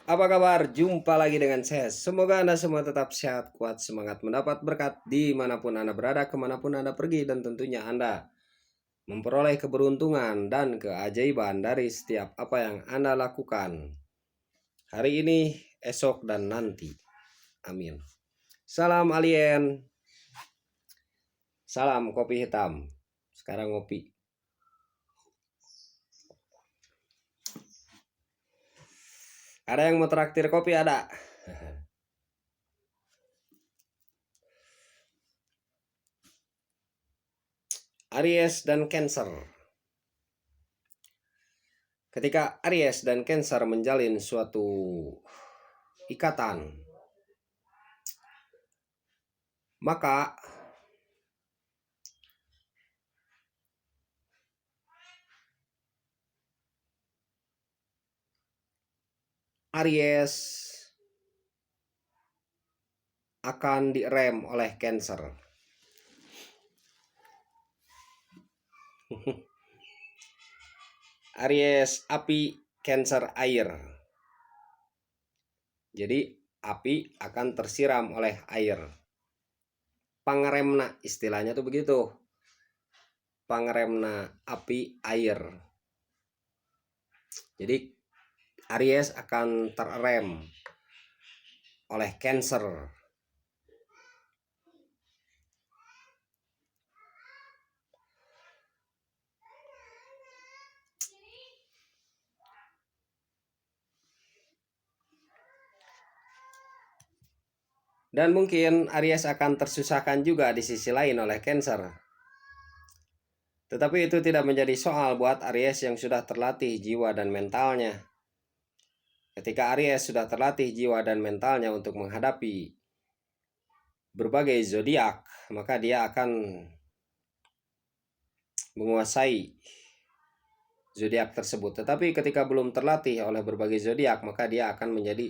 Apa kabar? Jumpa lagi dengan saya. Semoga Anda semua tetap sehat, kuat, semangat, mendapat berkat dimanapun Anda berada, kemanapun Anda pergi, dan tentunya Anda memperoleh keberuntungan dan keajaiban dari setiap apa yang Anda lakukan. Hari ini, esok, dan nanti. Amin. Salam alien. Salam kopi hitam. Sekarang ngopi. Ada yang mau traktir kopi? Ada. Aries dan Cancer. Ketika Aries dan Cancer menjalin suatu ikatan, maka Aries akan direm oleh Cancer. Aries api, Cancer air. Jadi api akan tersiram oleh air. Pangremna istilahnya tuh begitu. Pangremna api air. Jadi Aries akan terrem oleh Cancer. Dan mungkin Aries akan tersusahkan juga di sisi lain oleh Cancer. Tetapi itu tidak menjadi soal buat Aries yang sudah terlatih jiwa dan mentalnya. Ketika Aries sudah terlatih jiwa dan mentalnya untuk menghadapi berbagai zodiak, maka dia akan menguasai zodiak tersebut. Tetapi ketika belum terlatih oleh berbagai zodiak, maka dia akan menjadi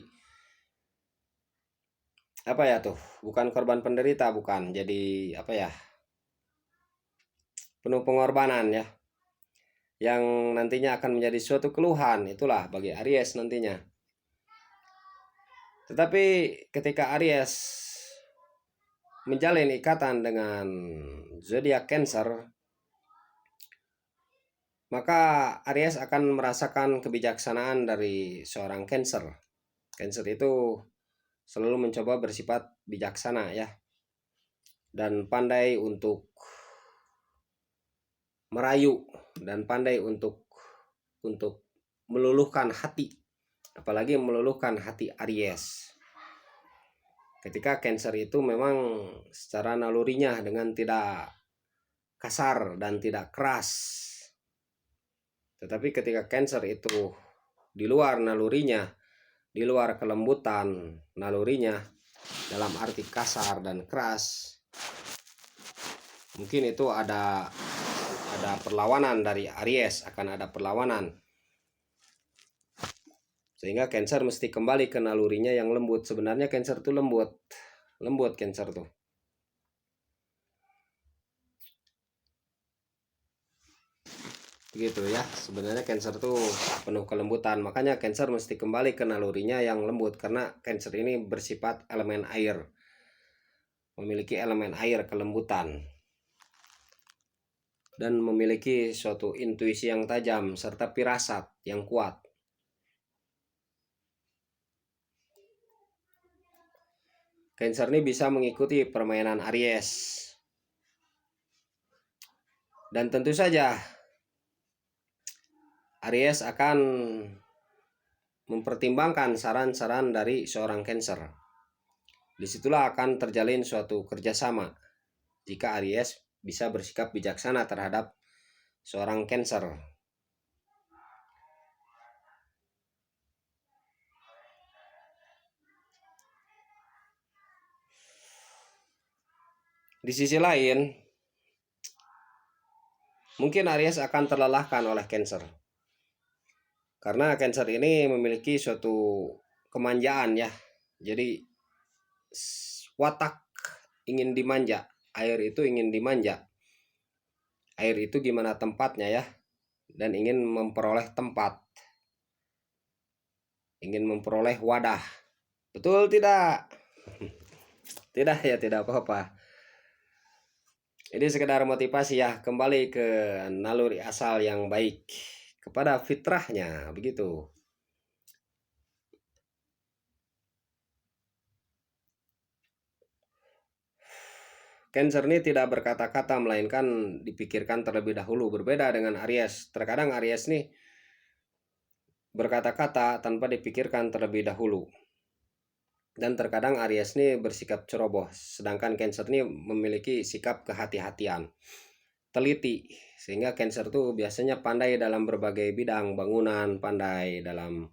apa ya tuh? Bukan korban penderita, bukan. Jadi apa ya? Penuh pengorbanan ya. Yang nantinya akan menjadi suatu keluhan, itulah bagi Aries nantinya. Tetapi ketika Aries menjalin ikatan dengan zodiak Cancer, maka Aries akan merasakan kebijaksanaan dari seorang Cancer. Cancer itu selalu mencoba bersifat bijaksana ya, dan pandai untuk merayu, dan pandai untuk meluluhkan hati, apalagi meluluhkan hati Aries. Ketika Cancer itu memang secara nalurinya dengan tidak kasar dan tidak keras, tetapi ketika Cancer itu di luar nalurinya, di luar kelembutan nalurinya, dalam arti kasar dan keras, mungkin itu ada perlawanan dari Aries, akan ada perlawanan, sehingga Cancer mesti kembali ke nalurinya yang lembut. Sebenarnya Cancer tuh lembut Cancer tuh. Gitu ya, sebenarnya Cancer tuh penuh kelembutan, makanya Cancer mesti kembali ke nalurinya yang lembut, karena Cancer ini bersifat elemen air, memiliki elemen air, kelembutan, dan memiliki suatu intuisi yang tajam serta firasat yang kuat. Cancer ini bisa mengikuti permainan Aries, dan tentu saja Aries akan mempertimbangkan saran-saran dari seorang Cancer. Disitulah akan terjalin suatu kerjasama jika Aries bisa bersikap bijaksana terhadap seorang Cancer. Di sisi lain, mungkin Aries akan terlelahkan oleh Cancer, karena Cancer ini memiliki suatu kemanjaan ya. Jadi watak ingin dimanja, air itu ingin dimanja. Air itu gimana tempatnya ya, dan ingin memperoleh tempat. ingin memperoleh wadah. Betul tidak? Tidak ya, tidak apa-apa. Ini sekedar motivasi ya, kembali ke naluri asal yang baik, kepada fitrahnya, begitu. Cancer ini tidak berkata-kata, melainkan dipikirkan terlebih dahulu. Berbeda dengan Aries. Terkadang Aries nih berkata-kata tanpa dipikirkan terlebih dahulu. Dan terkadang Aries nih bersikap ceroboh. Sedangkan Cancer ini memiliki sikap kehati-hatian, teliti. Sehingga Cancer tuh biasanya pandai dalam berbagai bidang. Bangunan, pandai dalam,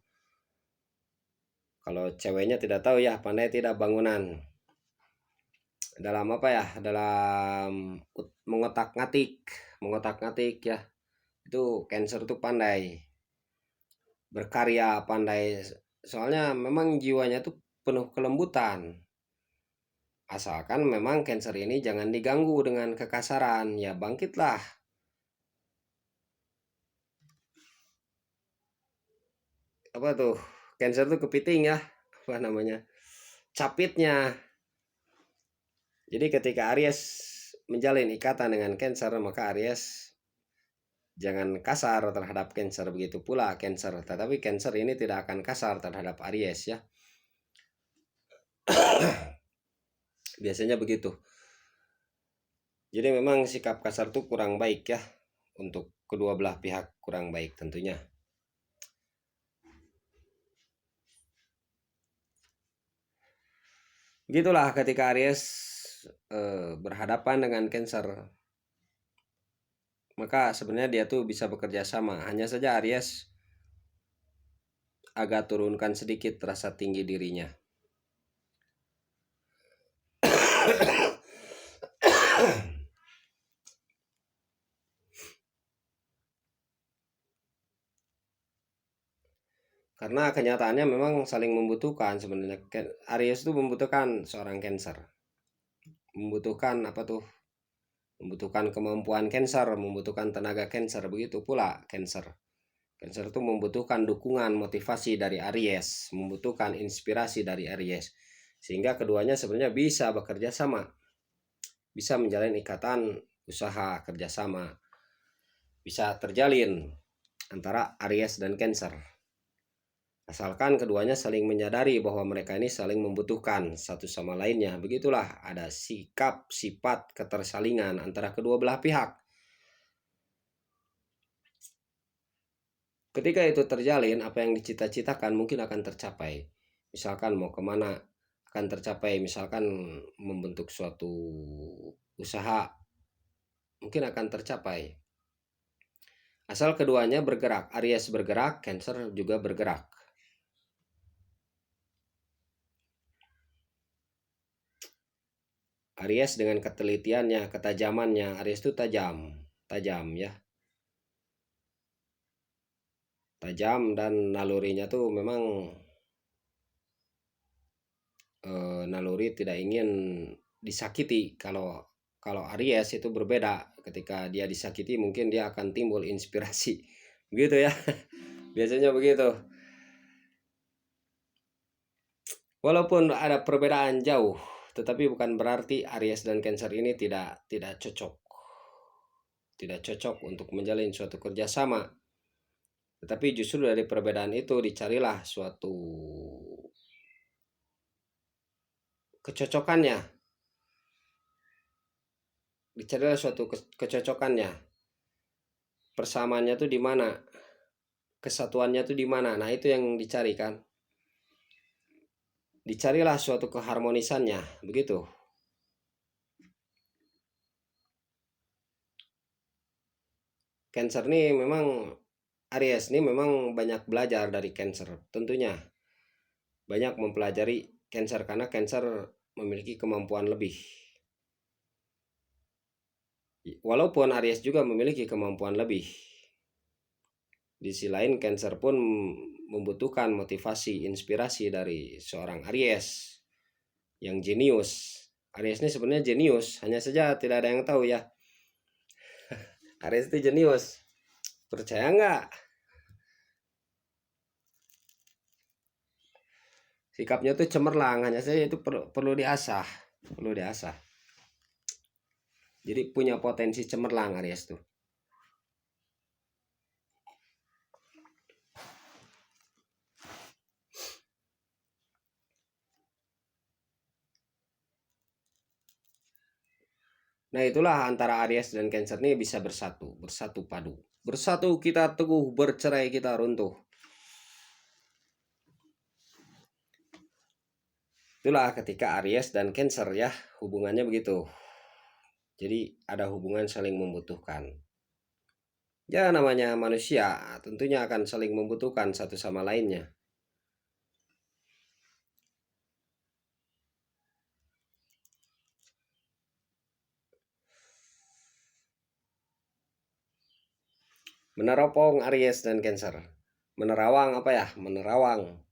kalau ceweknya tidak tahu ya, pandai tidak bangunan. Dalam apa ya, dalam mengotak-ngatik ya, itu Cancer tuh pandai berkarya, pandai, soalnya memang jiwanya tuh penuh kelembutan. Asalkan memang Cancer ini jangan diganggu dengan kekasaran, ya bangkitlah. Apa tuh, Cancer tuh kepiting ya, apa namanya, capitnya. Jadi ketika Aries menjalin ikatan dengan Cancer, maka Aries jangan kasar terhadap Cancer, begitu pula Cancer. Tetapi Cancer ini tidak akan kasar terhadap Aries ya. Biasanya begitu. Jadi memang sikap kasar itu kurang baik ya. Untuk kedua belah pihak kurang baik tentunya. Begitulah ketika Aries berhadapan dengan Cancer. Maka sebenarnya dia tuh bisa bekerja sama. Hanya saja Aries agak turunkan sedikit rasa tinggi dirinya. Karena kenyataannya memang saling membutuhkan sebenarnya. Aries itu membutuhkan seorang Cancer. Membutuhkan apa tuh? Membutuhkan kemampuan Cancer, membutuhkan tenaga Cancer. Begitu pula Cancer. Cancer itu membutuhkan dukungan, motivasi dari Aries, membutuhkan inspirasi dari Aries. Sehingga keduanya sebenarnya bisa bekerja sama. Bisa menjalin ikatan usaha kerjasama. Bisa terjalin antara Aries dan Cancer. Asalkan keduanya saling menyadari bahwa mereka ini saling membutuhkan satu sama lainnya. Begitulah, ada sikap, sifat, ketersalingan antara kedua belah pihak. Ketika itu terjalin, apa yang dicita-citakan mungkin akan tercapai. Misalkan mau kemana akan tercapai. Misalkan membentuk suatu usaha mungkin akan tercapai. Asal keduanya bergerak. Aries bergerak, Cancer juga bergerak. Aries dengan ketelitiannya, ketajamannya. Aries itu tajam ya. Tajam dan nalurinya tuh memang naluri tidak ingin disakiti. Kalau Aries itu berbeda, ketika dia disakiti mungkin dia akan timbul inspirasi. Begitu ya. Biasanya begitu. Walaupun ada perbedaan jauh, tetapi bukan berarti Aries dan Cancer ini tidak cocok. Tidak cocok untuk menjalin suatu kerjasama. Tetapi justru dari perbedaan itu dicarilah suatu kecocokannya. Dicarilah suatu kecocokannya. Persamaannya tuh di mana? Kesatuannya tuh di mana? Nah, itu yang dicari kan. Dicarilah suatu keharmonisannya, begitu. Cancer nih memang, Aries nih memang banyak belajar dari Cancer. Tentunya banyak mempelajari Cancer karena Cancer memiliki kemampuan lebih. Walaupun Aries juga memiliki kemampuan lebih. Di sisi lain Cancer pun membutuhkan motivasi, inspirasi dari seorang Aries yang jenius. Aries ini sebenarnya jenius, hanya saja tidak ada yang tahu ya. Aries itu jenius. Percaya nggak? Sikapnya tuh cemerlang, hanya saja itu perlu diasah, Jadi punya potensi cemerlang Aries tuh. Nah itulah antara Aries dan Cancer ini bisa bersatu padu. Bersatu kita teguh, bercerai kita runtuh. Itulah ketika Aries dan Cancer ya, hubungannya begitu. Jadi ada hubungan saling membutuhkan. Ya namanya manusia, tentunya akan saling membutuhkan satu sama lainnya. Meneropong Aries dan Cancer. Menerawang apa ya? Menerawang.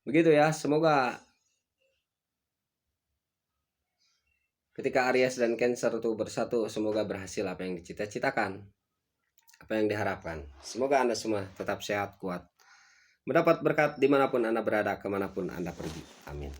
Begitu ya, semoga ketika Aries dan Cancer itu bersatu, semoga berhasil apa yang dicita-citakan, apa yang diharapkan. Semoga Anda semua tetap sehat, kuat, mendapat berkat dimanapun Anda berada, kemanapun Anda pergi. Amin.